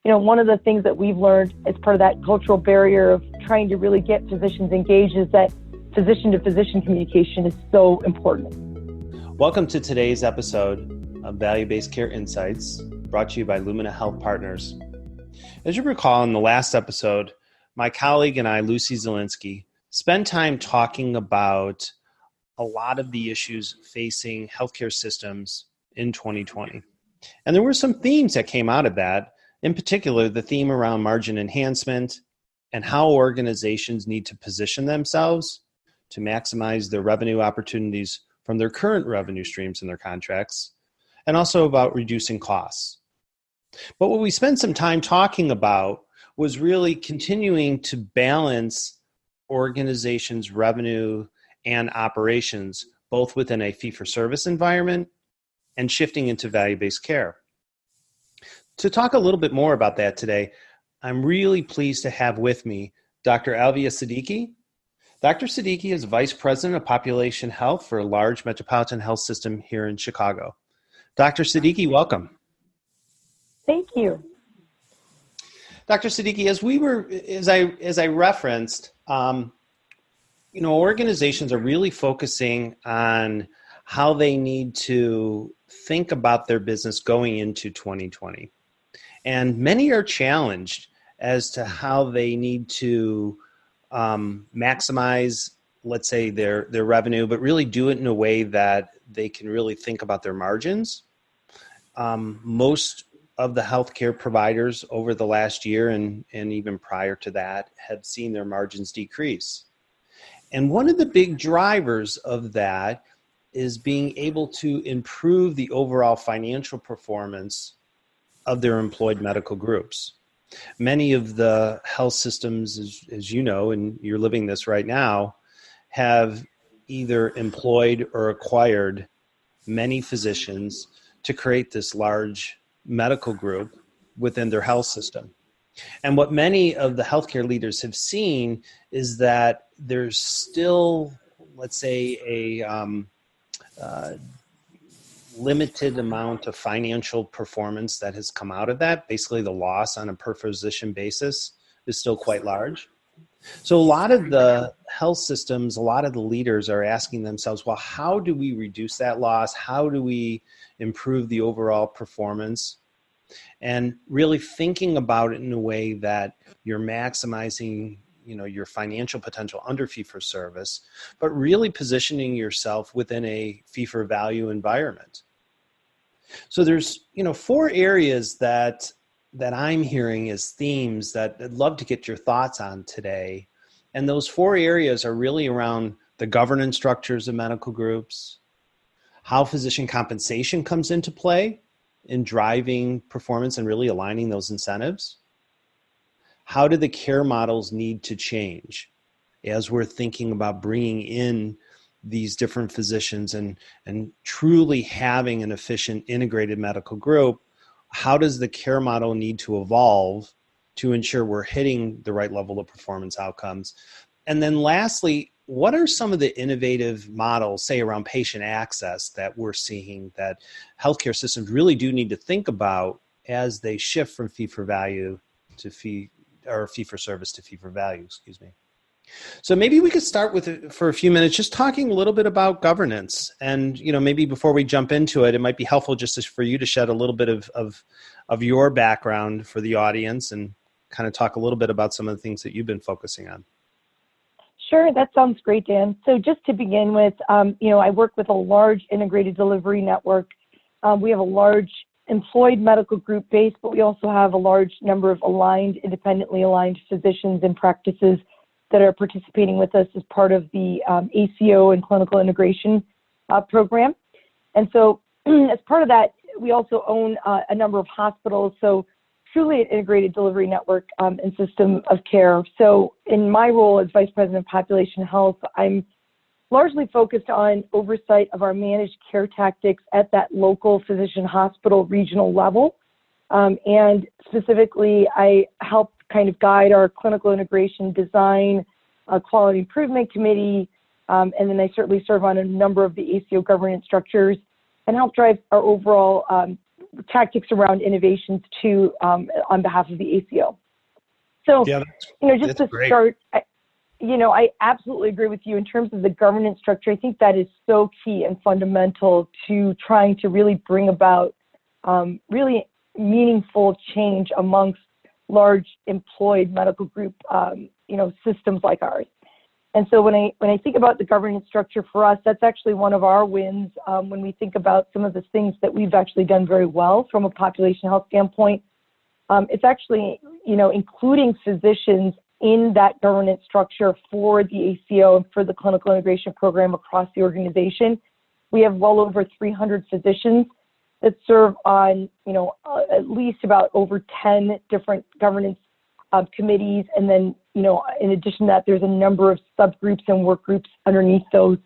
one of the things that we've learned as part of that cultural barrier of trying to really get physicians engaged is that physician-to-physician communication is so important. Welcome to today's episode of Value-Based Care Insights, brought to you by Lumina Health Partners. As you recall, in the last episode, my colleague and I, Lucy Zielinski, spent time talking about a lot of the issues facing healthcare systems in 2020. And there were some themes that came out of that, in particular, the theme around margin enhancement and how organizations need to position themselves to maximize their revenue opportunities from their current revenue streams in their contracts, and also about reducing costs. But what we spent some time talking about was really continuing to balance organizations' revenue and operations, both within a fee-for-service environment and shifting into value-based care. To talk a little bit more about that today, I'm really pleased to have with me Dr. Alvia Siddiqi. Dr. Siddiqi is Vice President of Population Health for a large metropolitan health system here in Chicago. Dr. Siddiqi, welcome. Thank you. Dr. Siddiqi, as I referenced, organizations are really focusing on how they need to think about their business going into 2020. And many are challenged as to how they need to maximize, let's say, their revenue, but really do it in a way that they can really think about their margins. Most of the healthcare providers over the last year and even prior to that have seen their margins decrease. And one of the big drivers of that is being able to improve the overall financial performance of their employed medical groups. Many of the health systems, as you know, and you're living this right now, have either employed or acquired many physicians to create this large medical group within their health system. And what many of the healthcare leaders have seen is that there's still, let's say, a limited amount of financial performance that has come out of that. Basically, the loss on a per physician basis is still quite large. So a lot of the health systems, a lot of the leaders are asking themselves, well, how do we reduce that loss? How do we improve the overall performance? And really thinking about it in a way that you're maximizing your financial potential under fee-for-service, but really positioning yourself within a fee-for-value environment. So there's, 4 areas that I'm hearing as themes that I'd love to get your thoughts on today. And those 4 areas are really around the governance structures of medical groups, how physician compensation comes into play in driving performance and really aligning those incentives. How do the care models need to change as we're thinking about bringing in these different physicians and truly having an efficient integrated medical group? How does the care model need to evolve to ensure we're hitting the right level of performance outcomes? And then lastly, what are some of the innovative models, say around patient access, that we're seeing that healthcare systems really do need to think about as they shift from fee-for-value to fee-for-service to fee-for-value, So maybe we could start with, for a few minutes, just talking a little bit about governance. And, maybe before we jump into it, it might be helpful just for you to shed a little bit of your background for the audience and kind of talk a little bit about some of the things that you've been focusing on. Sure, that sounds great, Dan. So just to begin with, I work with a large integrated delivery network. We have a large employed medical group base, but we also have a large number of independently aligned physicians and practices that are participating with us as part of the ACO and clinical integration program. And so as part of that, we also own a number of hospitals. So truly an integrated delivery network and system of care. So in my role as Vice President of Population Health, I'm largely focused on oversight of our managed care tactics at that local physician hospital regional level. And specifically, I help kind of guide our clinical integration design, quality improvement committee, and then I certainly serve on a number of the ACO governance structures and help drive our overall tactics around innovations too, on behalf of the ACO. So, Yeah, just to great. start, I absolutely agree with you in terms of the governance structure. I think that is so key and fundamental to trying to really bring about really meaningful change amongst large employed medical group, systems like ours. And so when I think about the governance structure for us, that's actually one of our wins when we think about some of the things that we've actually done very well from a population health standpoint. It's actually, including physicians in that governance structure for the ACO and for the clinical integration program across the organization. We have well over 300 physicians that serve on, at least about over 10 different governance committees. And then, in addition to that, there's a number of subgroups and work groups underneath those.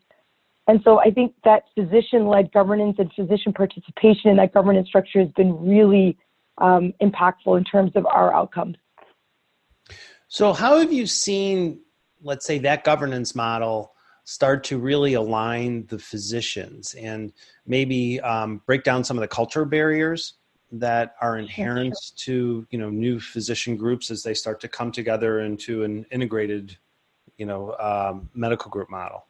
And so I think that physician-led governance and physician participation in that governance structure has been really impactful in terms of our outcomes. So how have you seen, let's say, that governance model start to really align the physicians and maybe break down some of the cultural barriers that are inherent to, new physician groups as they start to come together into an integrated, medical group model?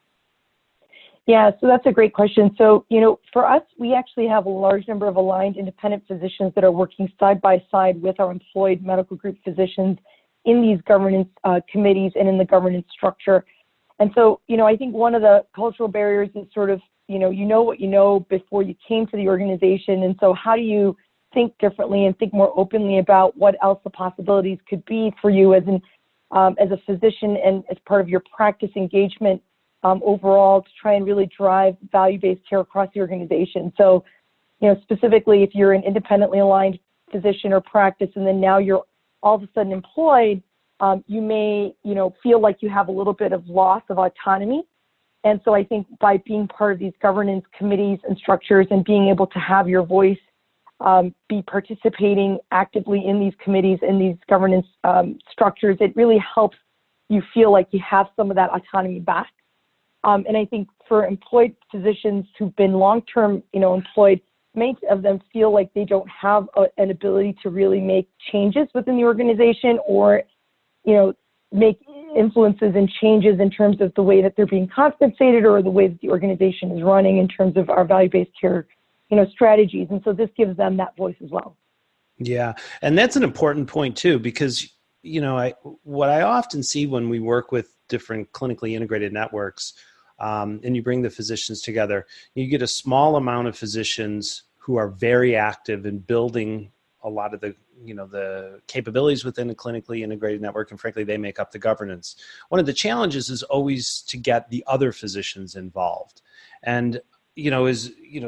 Yeah, so that's a great question. So, for us, we actually have a large number of aligned independent physicians that are working side by side with our employed medical group physicians in these governance committees and in the governance structure. And so, I think one of the cultural barriers is sort of, what you know before you came to the organization. And so how do you think differently and think more openly about what else the possibilities could be for you as a physician and as part of your practice engagement overall to try and really drive value-based care across the organization. So, specifically if you're an independently aligned physician or practice and then now you're all of a sudden employed, you may, feel like you have a little bit of loss of autonomy. And so I think by being part of these governance committees and structures and being able to have your voice be participating actively in these committees and these governance structures, it really helps you feel like you have some of that autonomy back. And I think for employed physicians who've been long-term, employed, many of them feel like they don't have an ability to really make changes within the organization or, make influences and changes in terms of the way that they're being compensated or the way that the organization is running in terms of our value-based care, strategies. And so this gives them that voice as well. Yeah. And that's an important point too, because, what I often see when we work with different clinically integrated networks, and you bring the physicians together, you get a small amount of physicians who are very active in building a lot of the capabilities within a clinically integrated network, and frankly, they make up the governance. One of the challenges is always to get the other physicians involved. And,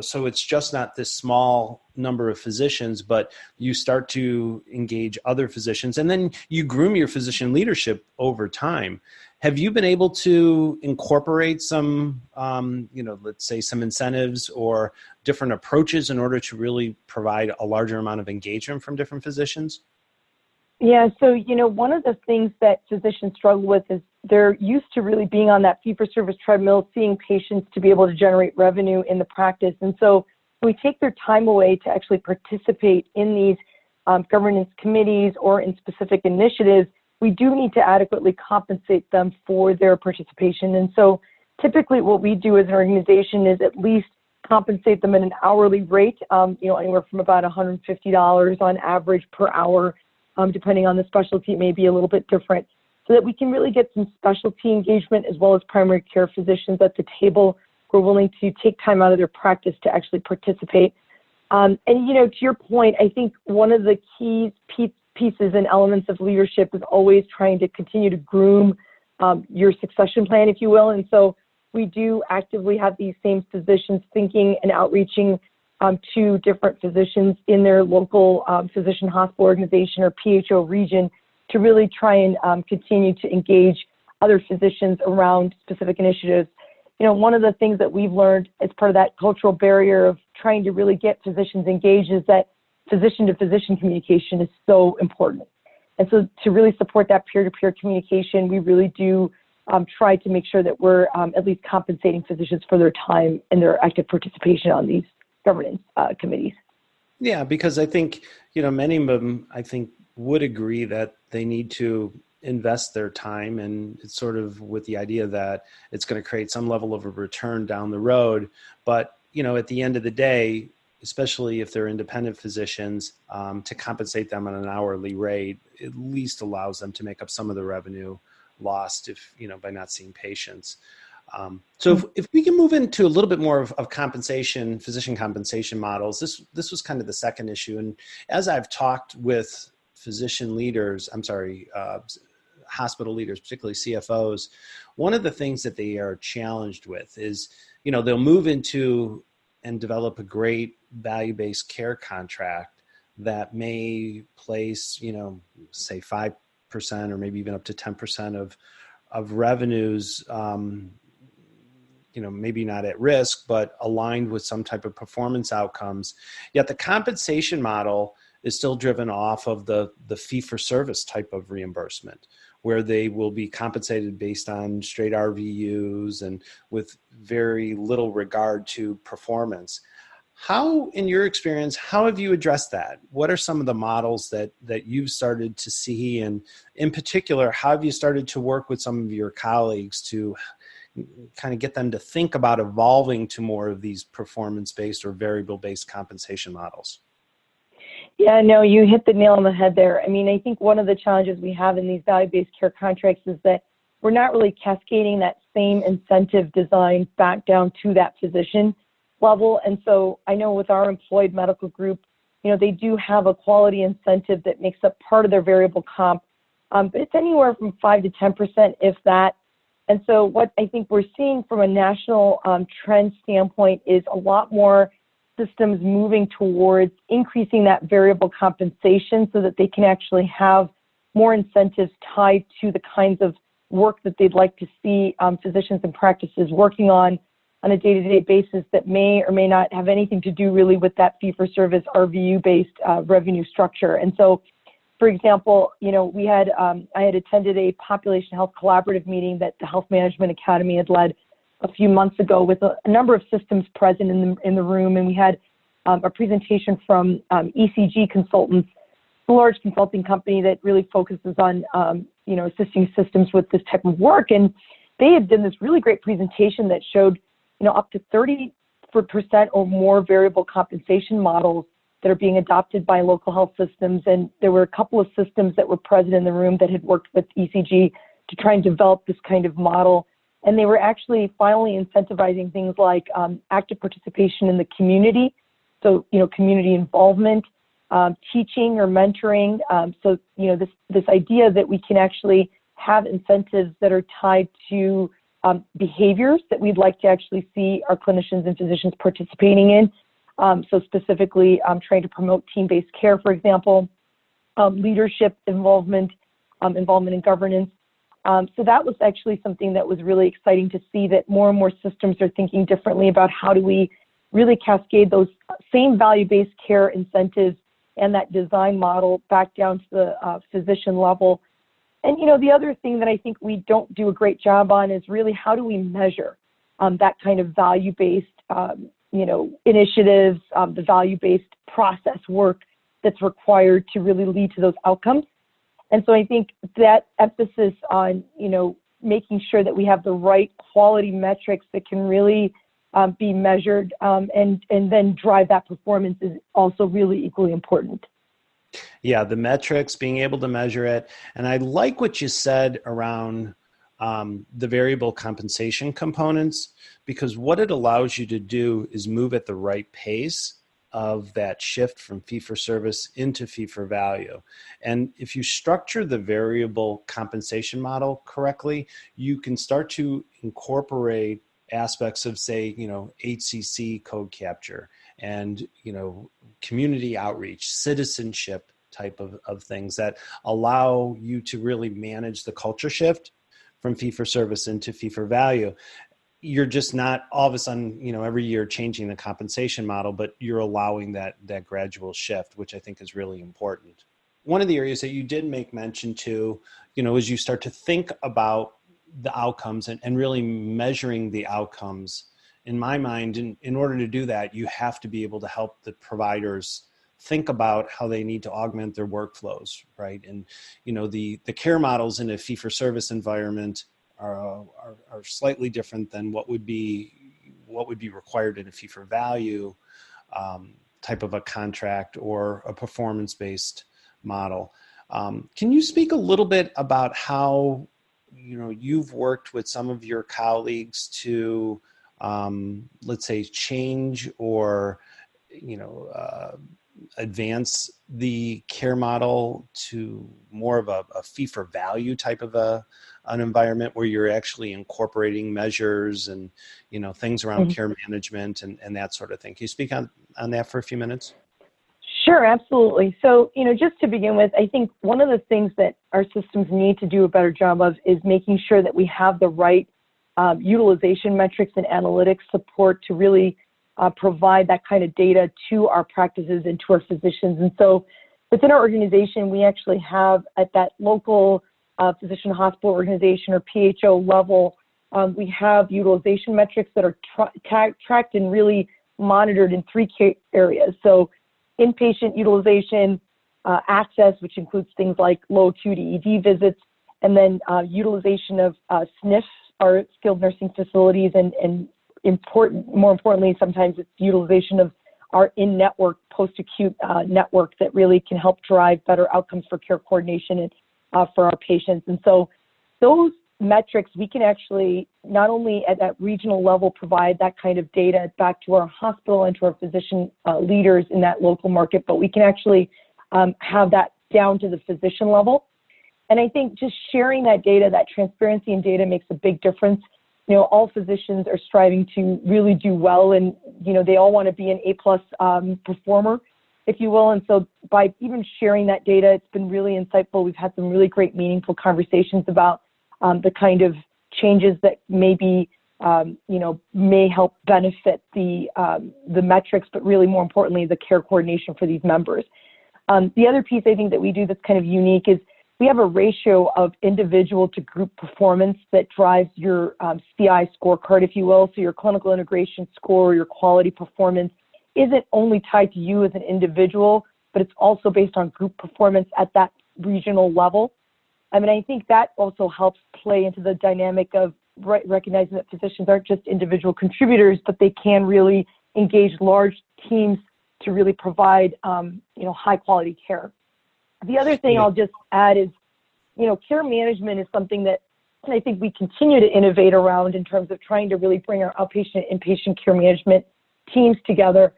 so it's just not this small number of physicians, but you start to engage other physicians, and then you groom your physician leadership over time. Have you been able to incorporate some, let's say some incentives or different approaches in order to really provide a larger amount of engagement from different physicians? Yeah, so, one of the things that physicians struggle with is they're used to really being on that fee-for-service treadmill, seeing patients to be able to generate revenue in the practice. And so we take their time away to actually participate in these governance committees or in specific initiatives. We do need to adequately compensate them for their participation. And so typically what we do as an organization is at least compensate them at an hourly rate, anywhere from about $150 on average per hour. Depending on the specialty, it may be a little bit different, so that we can really get some specialty engagement as well as primary care physicians at the table who are willing to take time out of their practice to actually participate. And, to your point, I think one of the key pieces and elements of leadership is always trying to continue to groom your succession plan, if you will. And so we do actively have these same physicians thinking and outreaching to different physicians in their local physician hospital organization or PHO region to really try and continue to engage other physicians around specific initiatives. One of the things that we've learned as part of that cultural barrier of trying to really get physicians engaged is that physician-to-physician communication is so important. And so to really support that peer-to-peer communication, we really do try to make sure that we're at least compensating physicians for their time and their active participation on these governance committees. Yeah, because I think, many of them, I think, would agree that they need to invest their time, and it's sort of with the idea that it's going to create some level of a return down the road. But, at the end of the day, especially if they're independent physicians, to compensate them on an hourly rate, at least allows them to make up some of the revenue lost if, by not seeing patients. So if we can move into a little bit more of compensation, physician compensation models, this was kind of the second issue. And as I've talked with physician leaders, hospital leaders, particularly CFOs, one of the things that they are challenged with is, they'll move into and develop a great value-based care contract that may place, say 5% or maybe even up to 10% of revenues, maybe not at risk, but aligned with some type of performance outcomes. Yet the compensation model is still driven off of the fee-for-service type of reimbursement, where they will be compensated based on straight RVUs and with very little regard to performance. How, in your experience, how have you addressed that? What are some of the models that you've started to see? And in particular, how have you started to work with some of your colleagues to kind of get them to think about evolving to more of these performance-based or variable-based compensation models? Yeah, no, you hit the nail on the head there. I mean, I think one of the challenges we have in these value-based care contracts is that we're not really cascading that same incentive design back down to that physician level. And so I know with our employed medical group, they do have a quality incentive that makes up part of their variable comp, but it's anywhere from 5 to 10%, if that. And so what I think we're seeing from a national trend standpoint is a lot more systems moving towards increasing that variable compensation so that they can actually have more incentives tied to the kinds of work that they'd like to see physicians and practices working on a day-to-day basis that may or may not have anything to do really with that fee-for-service RVU-based revenue structure. And so, for example, I had attended a population health collaborative meeting that the Health Management Academy had led a few months ago with a number of systems present in the room, and we had a presentation from ECG Consultants, a large consulting company that really focuses on assisting systems with this type of work. And they had done this really great presentation that showed up to 30% or more variable compensation models that are being adopted by local health systems. And there were a couple of systems that were present in the room that had worked with ECG to try and develop this kind of model. And they were actually finally incentivizing things like active participation in the community. So, community involvement, teaching or mentoring. So, this idea that we can actually have incentives that are tied to behaviors that we'd like to actually see our clinicians and physicians participating in. So specifically, trying to promote team-based care, for example, leadership involvement, involvement in governance. So that was actually something that was really exciting to see, that more and more systems are thinking differently about how do we really cascade those same value-based care incentives and that design model back down to the physician level. And, the other thing that I think we don't do a great job on is really how do we measure that kind of value-based, initiatives, the value-based process work that's required to really lead to those outcomes. And so I think that emphasis on, making sure that we have the right quality metrics that can really be measured and then drive that performance is also really equally important. Yeah, the metrics, being able to measure it. And I like what you said around the variable compensation components, because what it allows you to do is move at the right pace of that shift from fee-for-service into fee-for-value. And if you structure the variable compensation model correctly, you can start to incorporate aspects of, say, HCC code capture and, community outreach, citizenship type of things that allow you to really manage the culture shift from fee-for-service into fee-for-value. You're just not all of a sudden, every year changing the compensation model, but you're allowing that gradual shift, which I think is really important. One of the areas that you did make mention to, as you start to think about the outcomes and really measuring the outcomes, in my mind, in order to do that, you have to be able to help the providers think about how they need to augment their workflows, right? And, the care models in a fee-for-service environment are slightly different than what would be required in a fee-for-value type of a contract or a performance-based model. Can you speak a little bit about how, you've worked with some of your colleagues to, let's say, change or, advance the care model to more of a fee-for-value type of an environment where you're actually incorporating measures and, things around care management and that sort of thing? Can you speak on that for a few minutes? Sure, absolutely. So, just to begin with, I think one of the things that our systems need to do a better job of is making sure that we have the right utilization metrics and analytics support to really provide that kind of data to our practices and to our physicians. And so within our organization, we actually have at that local physician hospital organization or PHO level, we have utilization metrics that are tracked and really monitored in three key areas. So inpatient utilization, access, which includes things like low acuity ED visits, and then utilization of SNFs, or skilled nursing facilities, and more importantly, sometimes it's utilization of our in-network post-acute network that really can help drive better outcomes for care coordination and for our patients. And so those metrics, we can actually not only at that regional level provide that kind of data back to our hospital and to our physician leaders in that local market, but we can actually have that down to the physician level. And I think just sharing that data, that transparency in data makes a big difference. All physicians are striving to really do well, and, they all want to be an A+ performer, if you will. And so by even sharing that data, it's been really insightful. We've had some really great, meaningful conversations about the kind of changes that maybe, may help benefit the metrics, but really more importantly, the care coordination for these members. The other piece I think that we do that's kind of unique is we have a ratio of individual to group performance that drives your CI scorecard, if you will. So your clinical integration score, your quality performance isn't only tied to you as an individual, but it's also based on group performance at that regional level. I mean, I think that also helps play into the dynamic of recognizing that physicians aren't just individual contributors, but they can really engage large teams to really provide, high quality care. The other thing I'll just add is, care management is something that I think we continue to innovate around in terms of trying to really bring our outpatient and inpatient care management teams together.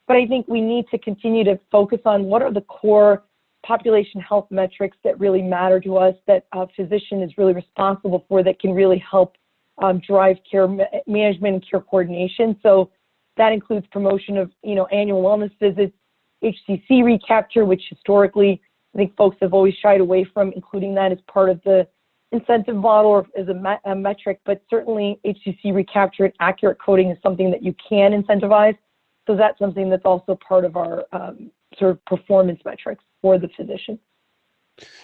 But I think we need to continue to focus on what are the core population health metrics that really matter to us, that a physician is really responsible for, that can really help drive care management and care coordination. So that includes promotion of, annual wellness visits, HCC recapture, which historically I think folks have always shied away from including that as part of the incentive model or as a metric, but certainly HCC recapture and accurate coding is something that you can incentivize. So that's something that's also part of our sort of performance metrics for the physician.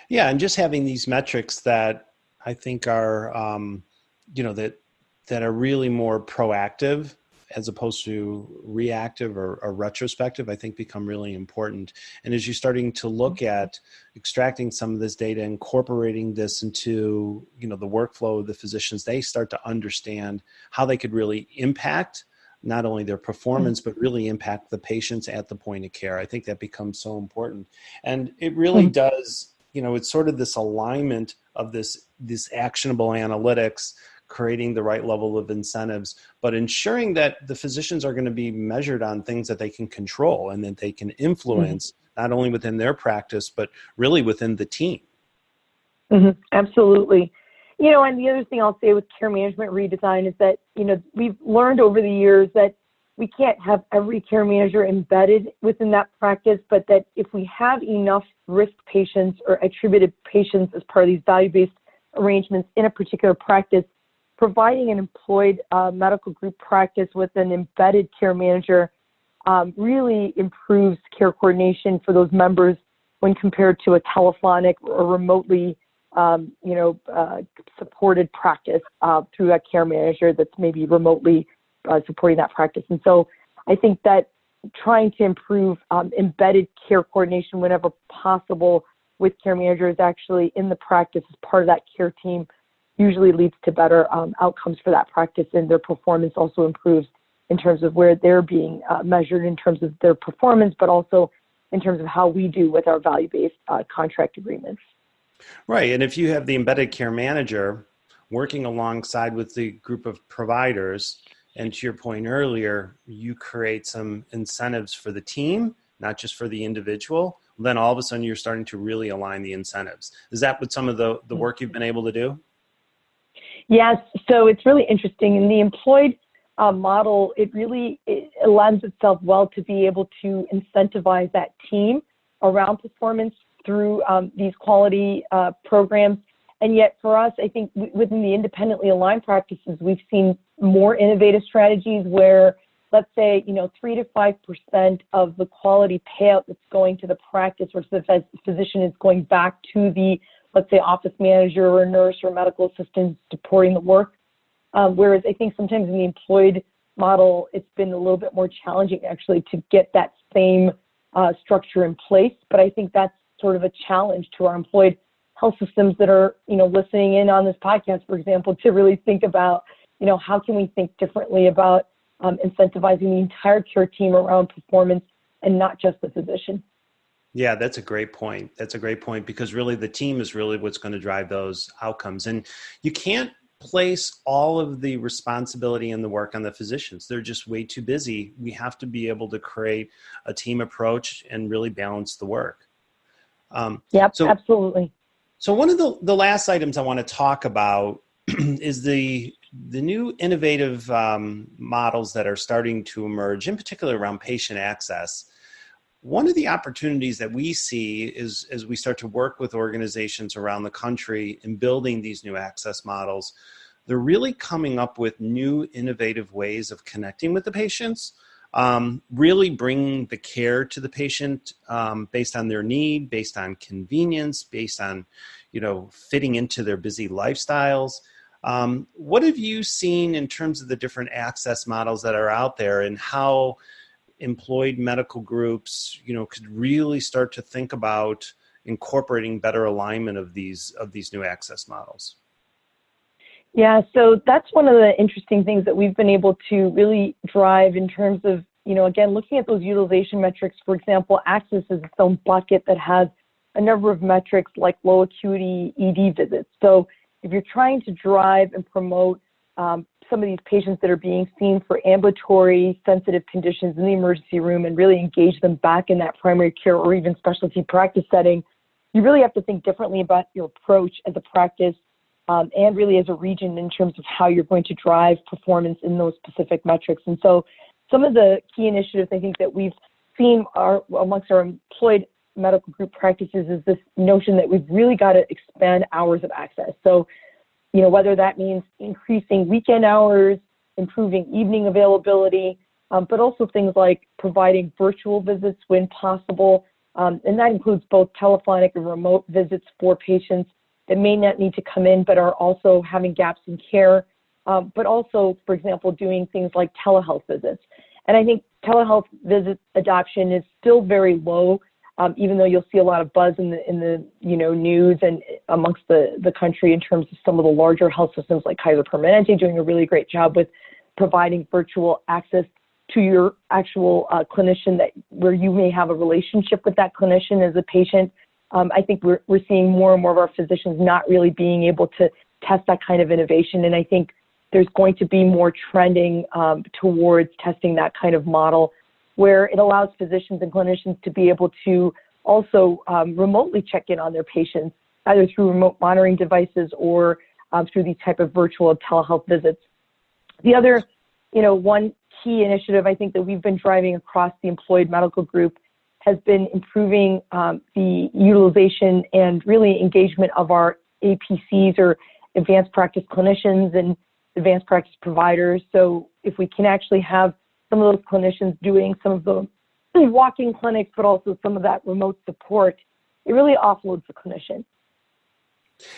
Yeah, and just having these metrics that I think are, that are really more proactive as opposed to reactive or retrospective, I think become really important. And as you're starting to look at extracting some of this data, incorporating this into, the workflow of the physicians, they start to understand how they could really impact not only their performance, but really impact the patients at the point of care. I think that becomes so important. And it really does, it's sort of this alignment of this actionable analytics, creating the right level of incentives, but ensuring that the physicians are going to be measured on things that they can control and that they can influence, not only within their practice, but really within the team. Absolutely. And the other thing I'll say with care management redesign is that, we've learned over the years that we can't have every care manager embedded within that practice, but that if we have enough risk patients or attributed patients as part of these value-based arrangements in a particular practice, providing an employed medical group practice with an embedded care manager really improves care coordination for those members when compared to a telephonic or remotely supported practice through a care manager that's maybe remotely supporting that practice. And so I think that trying to improve embedded care coordination whenever possible with care managers actually in the practice as part of that care team usually leads to better outcomes for that practice, and their performance also improves in terms of where they're being measured in terms of their performance, but also in terms of how we do with our value-based contract agreements. Right. And if you have the embedded care manager working alongside with the group of providers, and to your point earlier, you create some incentives for the team, not just for the individual, then all of a sudden you're starting to really align the incentives. Is that what some of the work you've been able to do? Yes. So it's really interesting. In the employed model, it lends itself well to be able to incentivize that team around performance through these quality programs. And yet for us, I think within the independently aligned practices, we've seen more innovative strategies where, let's say, 3 to 5% of the quality payout that's going to the practice or to the physician is going back to the, let's say, office manager or nurse or medical assistant supporting the work. Whereas I think sometimes in the employed model, it's been a little bit more challenging actually to get that same structure in place. But I think that's sort of a challenge to our employed health systems that are, listening in on this podcast, for example, to really think about, how can we think differently about incentivizing the entire care team around performance and not just the physician. Yeah, that's a great point. That's a great point, because really the team is really what's going to drive those outcomes. And you can't place all of the responsibility and the work on the physicians. They're just way too busy. We have to be able to create a team approach and really balance the work. Absolutely. So one of the last items I want to talk about is the new innovative models that are starting to emerge, in particular around patient access. One of the opportunities that we see is as we start to work with organizations around the country in building these new access models, they're really coming up with new innovative ways of connecting with the patients, really bringing the care to the patient based on their need, based on convenience, based on, fitting into their busy lifestyles. What have you seen in terms of the different access models that are out there, and how employed medical groups, could really start to think about incorporating better alignment of these new access models? Yeah, so that's one of the interesting things that we've been able to really drive in terms of, again, looking at those utilization metrics. For example, access is its own bucket that has a number of metrics like low acuity ED visits. So if you're trying to drive and promote some of these patients that are being seen for ambulatory sensitive conditions in the emergency room and really engage them back in that primary care or even specialty practice setting, you really have to think differently about your approach as a practice and really as a region in terms of how you're going to drive performance in those specific metrics. And so some of the key initiatives I think that we've seen amongst our employed medical group practices is this notion that we've really got to expand hours of access. So whether that means increasing weekend hours, improving evening availability, but also things like providing virtual visits when possible. And that includes both telephonic and remote visits for patients that may not need to come in, but are also having gaps in care. But also, for example, doing things like telehealth visits. And I think telehealth visit adoption is still very low, even though you'll see a lot of buzz in the news and amongst the country in terms of some of the larger health systems like Kaiser Permanente doing a really great job with providing virtual access to your actual clinician where you may have a relationship with that clinician as a patient. I think we're seeing more and more of our physicians not really being able to test that kind of innovation, and I think there's going to be more trending towards testing that kind of model where it allows physicians and clinicians to be able to also remotely check in on their patients, either through remote monitoring devices or through these type of virtual telehealth visits. The other, one key initiative I think that we've been driving across the employed medical group has been improving the utilization and really engagement of our APCs or advanced practice clinicians and advanced practice providers. So if we can actually have some of those clinicians doing some of the walk-in clinics, but also some of that remote support, it really offloads the clinician.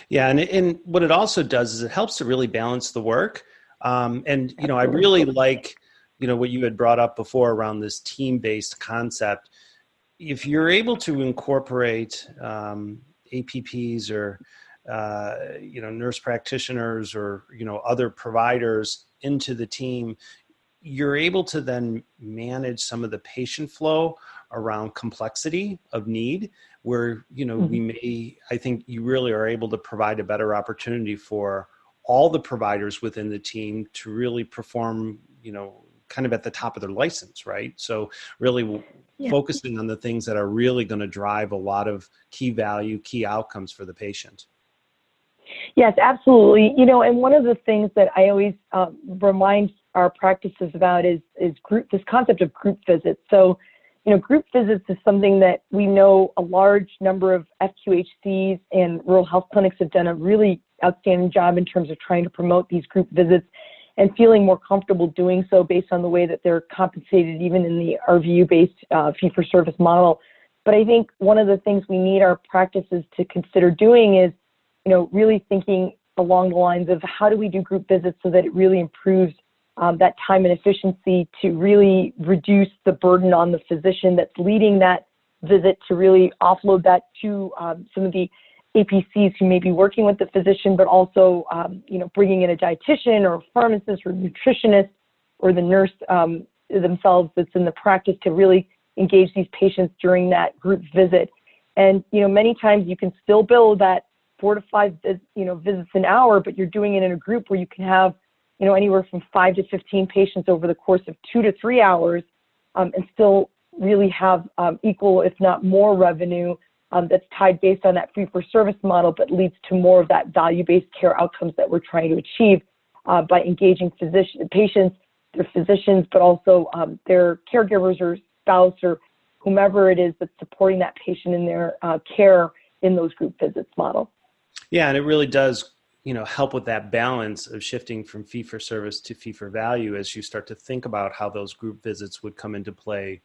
Yeah, and what it also does is it helps to really balance the work. I really like what you had brought up before around this team-based concept. If you're able to incorporate APPs or nurse practitioners or other providers into the team, you're able to then manage some of the patient flow around complexity of need, where we may, I think you really are able to provide a better opportunity for all the providers within the team to really perform kind of at the top of their license, right? So really focusing on the things that are really going to drive a lot of key value, key outcomes for the patient. Yes, absolutely. And one of the things that I always remind our practices about is this concept of group visits. So, group visits is something that we know a large number of FQHCs and rural health clinics have done a really outstanding job in terms of trying to promote these group visits and feeling more comfortable doing so based on the way that they're compensated, even in the RVU-based fee-for-service model. But I think one of the things we need our practices to consider doing is, really thinking along the lines of how do we do group visits so that it really improves that time and efficiency to really reduce the burden on the physician that's leading that visit, to really offload that to some of the APCs who may be working with the physician, but also, bringing in a dietitian or a pharmacist or nutritionist or the nurse themselves that's in the practice to really engage these patients during that group visit. And, many times you can still bill that 4 to 5, visits an hour, but you're doing it in a group where you can have, anywhere from 5 to 15 patients over the course of 2 to 3 hours, and still really have equal, if not more, revenue that's tied based on that fee-for-service model, but leads to more of that value-based care outcomes that we're trying to achieve by engaging patients, their physicians, but also their caregivers or spouse or whomever it is that's supporting that patient in their care in those group visits model. Yeah, and it really does, help with that balance of shifting from fee-for-service to fee-for-value as you start to think about how those group visits would come into play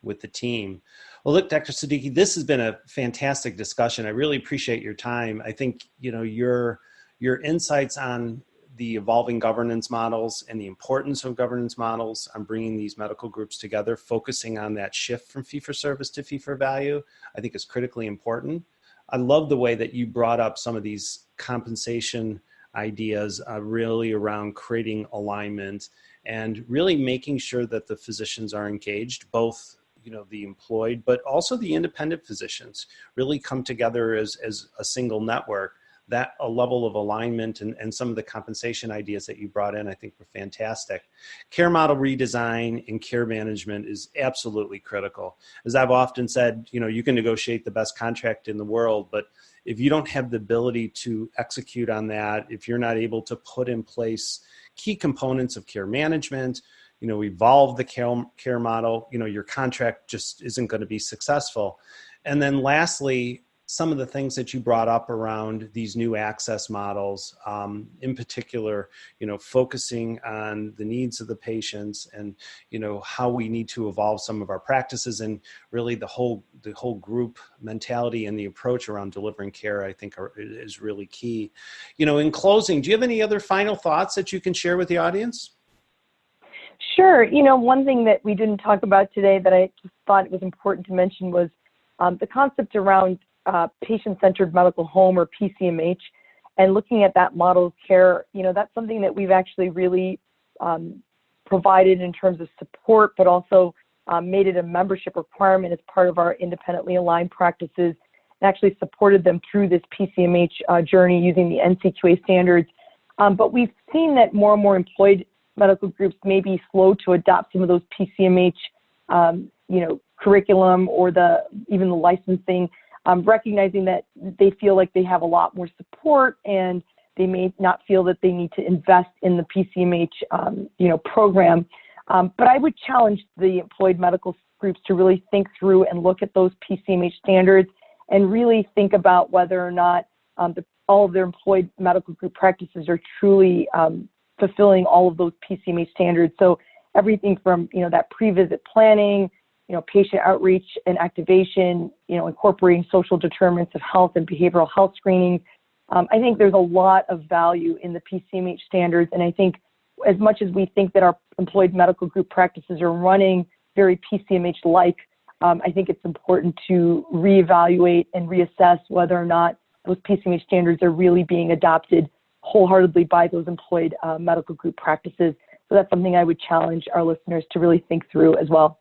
with the team. Well, look, Dr. Siddiqi, this has been a fantastic discussion. I really appreciate your time. I think, your insights on the evolving governance models and the importance of governance models on bringing these medical groups together, focusing on that shift from fee-for-service to fee-for-value, I think is critically important. I love the way that you brought up some of these compensation ideas, really around creating alignment and really making sure that the physicians are engaged, both the employed, but also the independent physicians really come together as a single network. That a level of alignment and some of the compensation ideas that you brought in, I think were fantastic. Care model redesign and care management is absolutely critical. As I've often said, you can negotiate the best contract in the world, but if you don't have the ability to execute on that, if you're not able to put in place key components of care management, evolve the care model, your contract just isn't going to be successful. And then lastly, some of the things that you brought up around these new access models, in particular, focusing on the needs of the patients and, how we need to evolve some of our practices and really the whole group mentality and the approach around delivering care, I think is really key. In closing, do you have any other final thoughts that you can share with the audience? Sure. One thing that we didn't talk about today that I just thought it was important to mention was the concept around patient-centered medical home, or PCMH, and looking at that model of care. That's something that we've actually really provided in terms of support, but also made it a membership requirement as part of our independently aligned practices, and actually supported them through this PCMH journey using the NCQA standards. But we've seen that more and more employed medical groups may be slow to adopt some of those PCMH, curriculum or even the licensing, recognizing that they feel like they have a lot more support and they may not feel that they need to invest in the PCMH, program. But I would challenge the employed medical groups to really think through and look at those PCMH standards and really think about whether or not all of their employed medical group practices are truly fulfilling all of those PCMH standards. So everything from, that pre-visit planning, patient outreach and activation, incorporating social determinants of health and behavioral health screening. I think there's a lot of value in the PCMH standards, and I think as much as we think that our employed medical group practices are running very PCMH-like, I think it's important to reevaluate and reassess whether or not those PCMH standards are really being adopted wholeheartedly by those employed medical group practices. So that's something I would challenge our listeners to really think through as well.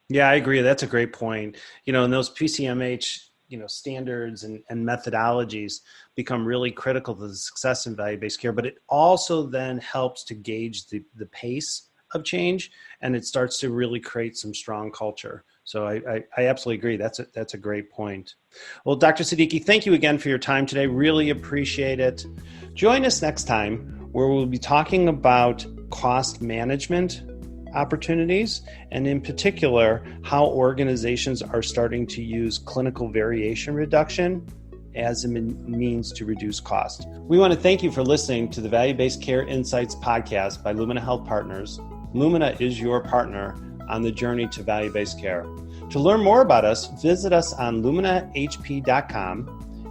Yeah, I agree. That's a great point. And those PCMH, standards and methodologies become really critical to the success in value-based care, but it also then helps to gauge the pace of change, and it starts to really create some strong culture. So I absolutely agree. That's a great point. Well, Dr. Siddiqi, thank you again for your time today. Really appreciate it. Join us next time where we'll be talking about cost management opportunities, and in particular, how organizations are starting to use clinical variation reduction as a means to reduce cost. We want to thank you for listening to the Value-Based Care Insights podcast by Lumina Health Partners. Lumina is your partner on the journey to value-based care. To learn more about us, visit us on luminahp.com.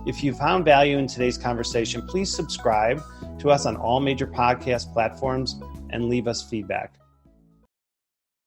If you found value in today's conversation, please subscribe to us on all major podcast platforms and leave us feedback.